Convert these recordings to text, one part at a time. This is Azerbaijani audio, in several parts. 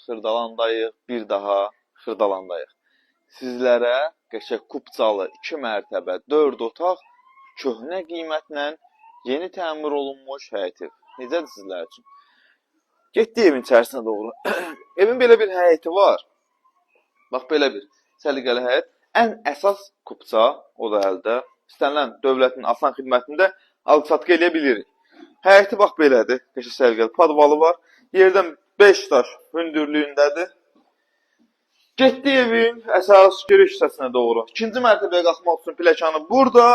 xırdalandayıq, bir daha xırdalandayıq. Sizlərə qəşəng kupçalı 2 mərtəbə, 4 otaq, köhnə qiymətlə yeni təmir olunmuş həyət ev. Necədir sizlər üçün? Getdi evin içərisinə doğru. Evin belə bir həyəti var. Bax, belə bir səliqəli həyət. Ən əsas kupça, o da əldə. İstənilən dövlətin asan xidmətində alıb-satqı eləyə bilirik. Həyəti bax belədir. Qəşəng səliqəli podvalı var. Yerdən 5 daş hündürlüyündədir. Getdi evin əsas giriş hissəsinə doğru. İkinci mərtəbəyə qalxmaq üçün pləkanı burada.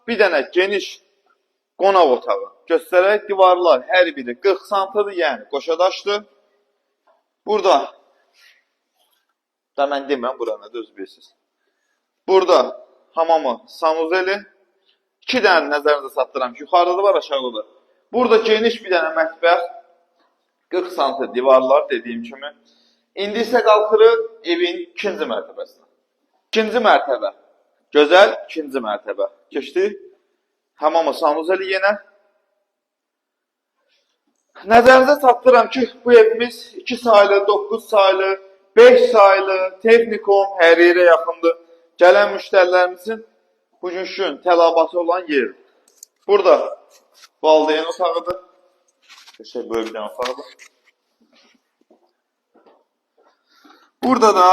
Bir dənə geniş qonaq otağı. Göstərək, divarlar hər biri 40 santıdır, yəni qoşadaşdır. Burada, da mən deməm, bura nədir, özü bilirsiniz. Burada hamamı sanuzeli. 2 dənə nəzərinizə çatdıram ki, yuxarıda var, aşağıda. Burada geniş bir dənə mətbəx. 40 santim divarlar, dediyim kimi. İndi isə qalxırıq evin ikinci mərtəbəsinə. İkinci mərtəbə. Gözəl ikinci mərtəbə. Keçdik. Hamamı sanuzeli yenə. Nəzərinizə çatdıram ki, bu evimiz 2 saylı, 9 saylı, 5 saylı, texnikum, hər yerə yaxındır. Gələn müştərilərimizin bugünkü tələbatı olan yer. Burada valideyn otağıdır. Böyük bir dənə otağıdır. Burada da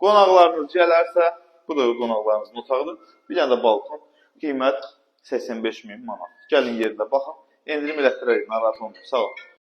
qonaqlarınız gələrsə, bu da qonaqlarınızın otağıdır. Bir dənə də balkon. Qiymət 85.000 manat. Gəlin yerində baxın. Endirim elətdirərik, narahat olmayın. Sağ olun.